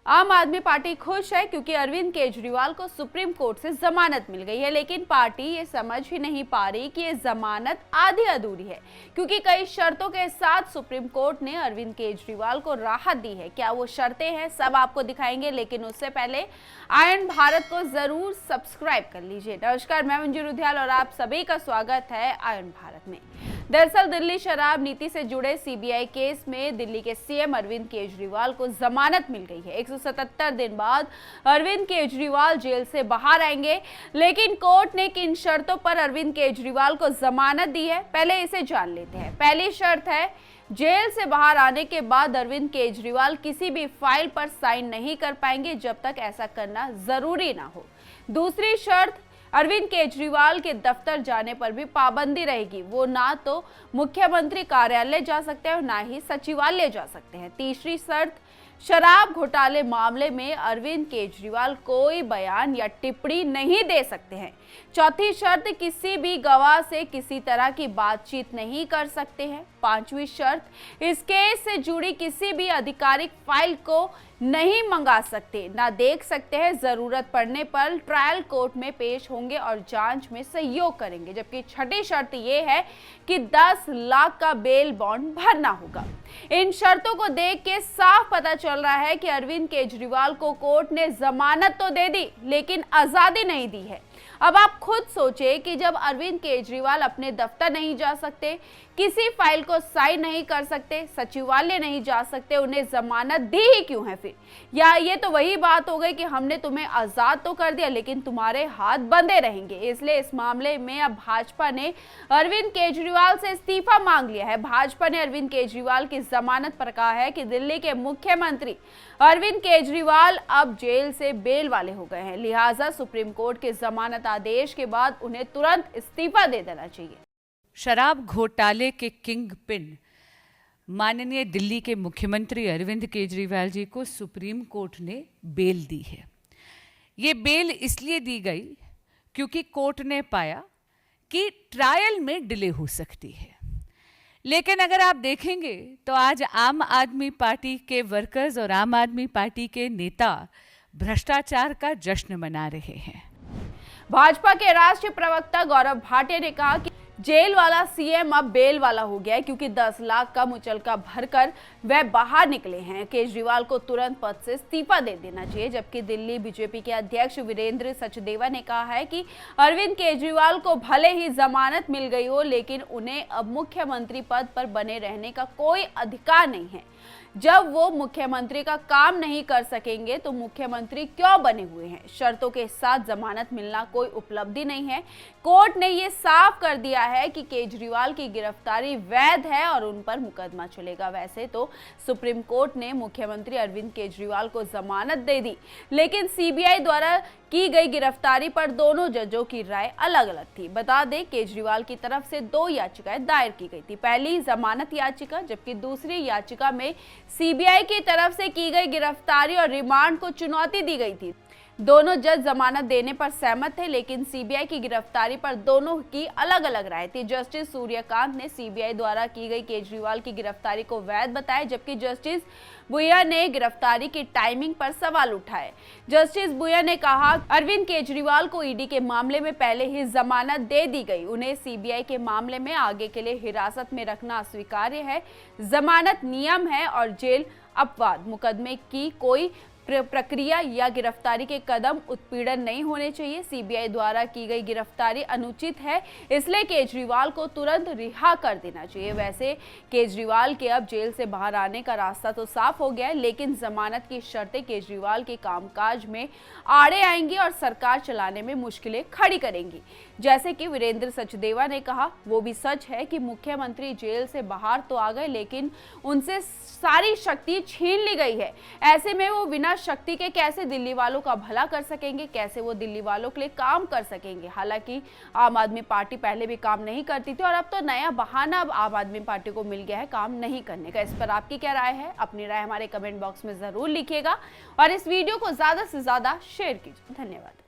आम आदमी पार्टी खुश है क्योंकि अरविंद केजरीवाल को सुप्रीम कोर्ट से जमानत मिल गई है, लेकिन पार्टी ये समझ ही नहीं पा रही कि ये जमानत आधी अधूरी है क्योंकि कई शर्तों के साथ सुप्रीम कोर्ट ने अरविंद केजरीवाल को राहत दी है। क्या वो शर्तें हैं, सब आपको दिखाएंगे, लेकिन उससे पहले आयन भारत को जरूर सब्सक्राइब कर लीजिए। नमस्कार, मैं मंजू रुधियाल और आप सभी का स्वागत है आयन भारत में। दरअसल दिल्ली शराब नीति से जुड़े सीबीआई केस में दिल्ली के सीएम अरविंद केजरीवाल को जमानत मिल गई है। 177 दिन बाद अरविंद केजरीवाल जेल से बाहर आएंगे, लेकिन कोर्ट ने किन शर्तों पर अरविंद केजरीवाल को जमानत दी है, पहले इसे जान लेते हैं। पहली शर्त है, जेल से बाहर आने के बाद अरविंद केजरीवाल किसी भी फाइल पर साइन नहीं कर पाएंगे जब तक ऐसा करना जरूरी ना हो। दूसरी शर्त, अरविंद केजरीवाल के दफ्तर जाने पर भी पाबंदी रहेगी। वो ना तो मुख्यमंत्री कार्यालय जा सकते हैं और ना ही सचिवालय जा सकते हैं। तीसरी शर्त, शराब घोटाले मामले में अरविंद केजरीवाल कोई बयान या टिप्पणी नहीं दे सकते हैं। चौथी शर्त, किसी भी गवाह से किसी तरह की बातचीत नहीं कर सकते हैं। पांचवी शर्त, इस केस से जुड़ी किसी भी आधिकारिक फाइल को नहीं मंगा सकते, ना देख सकते हैं। जरूरत पड़ने पर ट्रायल कोर्ट में पेश होंगे और जांच में सहयोग करेंगे। जबकि छठी शर्त ये है कि 10 लाख का बेल बॉन्ड भरना होगा। इन शर्तों को देख के साफ पता चल रहा है कि अरविंद केजरीवाल को कोर्ट ने जमानत तो दे दी, लेकिन आजादी नहीं दी है। अब आप खुद सोचें कि जब अरविंद केजरीवाल अपने दफ्तर नहीं जा सकते, किसी फाइल को साइन नहीं कर सकते, सचिवालय नहीं जा सकते, उन्हें जमानत दी ही क्यों है फिर? या ये तो वही बात हो गई कि हमने तुम्हें आजाद तो कर दिया लेकिन तुम्हारे हाथ बंधे रहेंगे। इसलिए इस मामले में अब भाजपा ने अरविंद केजरीवाल से इस्तीफा मांग लिया है। भाजपा ने अरविंद केजरीवाल की जमानत पर कहा है कि दिल्ली के मुख्यमंत्री अरविंद केजरीवाल अब जेल से बेल वाले हो गए हैं, लिहाजा सुप्रीम कोर्ट के जमानत आदेश के बाद उन्हें तुरंत इस्तीफा दे देना चाहिए। शराब घोटाले के किंग पिन माननीय दिल्ली के मुख्यमंत्री अरविंद केजरीवाल जी को सुप्रीम कोर्ट ने बेल दी है। ये बेल इसलिए दी गई क्योंकि कोर्ट ने पाया कि ट्रायल में डिले हो सकती है। लेकिन अगर आप देखेंगे तो आज आम आदमी पार्टी के वर्कर्स और आम आदमी पार्टी के नेता भ्रष्टाचार का जश्न मना रहे हैं। भाजपा के राष्ट्रीय प्रवक्ता गौरव भाटिया ने कहा कि जेल वाला सीएम अब बेल वाला हो गया है क्योंकि 10 लाख का मुचलका भरकर वह बाहर निकले हैं। केजरीवाल को तुरंत पद से इस्तीफा दे देना चाहिए। जबकि दिल्ली बीजेपी के अध्यक्ष वीरेंद्र सचदेवा ने कहा है कि अरविंद केजरीवाल को भले ही जमानत मिल गई हो, लेकिन उन्हें अब मुख्यमंत्री पद पर बने रहने का कोई अधिकार नहीं है। जब वो मुख्यमंत्री का काम नहीं कर सकेंगे तो मुख्यमंत्री क्यों बने हुए हैं? शर्तों के साथ जमानत मिलना कोई उपलब्धि नहीं है। कोर्ट ने ये साफ कर दिया है कि केजरीवाल की गिरफ्तारी वैध है और उन पर मुकदमा चलेगा। वैसे तो सुप्रीम कोर्ट ने मुख्यमंत्री अरविंद केजरीवाल को जमानत दे दी, लेकिन सीबीआई द्वारा की गई गिरफ्तारी पर दोनों जजों की राय अलग अलग थी। बता दें, केजरीवाल की तरफ से 2 याचिकाएं दायर की गई थी। पहली जमानत याचिका, जबकि दूसरी याचिका में सीबीआई की तरफ से की गई गिरफ्तारी और रिमांड को चुनौती दी गई थी। दोनों जज जमानत देने पर सहमत थे, लेकिन सीबीआई की गिरफ्तारी पर दोनों की अलग अलग राय थी। जस्टिस सूर्यकांत ने सीबीआई द्वारा की गई केजरीवाल की गिरफ्तारी को वैध बताया, जबकि जस्टिस बुया ने गिरफ्तारी की टाइमिंग पर सवाल उठाए। जस्टिस बुया ने कहा, अरविंद केजरीवाल को ईडी के मामले में पहले ही जमानत दे दी गई, उन्हें सीबीआई के मामले में आगे के लिए हिरासत में रखना अस्वीकार्य है। जमानत नियम है और जेल अपवाद। मुकदमे की कोई प्रक्रिया या गिरफ्तारी के कदम उत्पीड़न नहीं होने चाहिए। सीबीआई द्वारा की गई गिरफ्तारी अनुचित है, इसलिए केजरीवाल को तुरंत रिहा कर देना चाहिए। वैसे केजरीवाल के अब जेल से बाहर आने का रास्ता तो साफ हो गया है, लेकिन जमानत की शर्तें केजरीवाल के कामकाज में आड़े आएंगी और सरकार चलाने में मुश्किलें खड़ी करेंगी। जैसे कि वीरेंद्र सचदेवा ने कहा, वो भी सच है कि मुख्यमंत्री जेल से बाहर तो आ गए, लेकिन उनसे सारी शक्ति छीन ली गई है। ऐसे में वो बिना शक्ति के कैसे दिल्ली वालों का भला कर सकेंगे, कैसे वो दिल्ली वालों के लिए काम कर सकेंगे? हालांकि आम आदमी पार्टी पहले भी काम नहीं करती थी और अब तो नया बहाना अब आम आदमी पार्टी को मिल गया है काम नहीं करने का। इस पर आपकी क्या राय है? अपनी राय हमारे कमेंट बॉक्स में जरूर लिखिएगा और इस वीडियो को ज्यादा से ज्यादा शेयर कीजिए। धन्यवाद।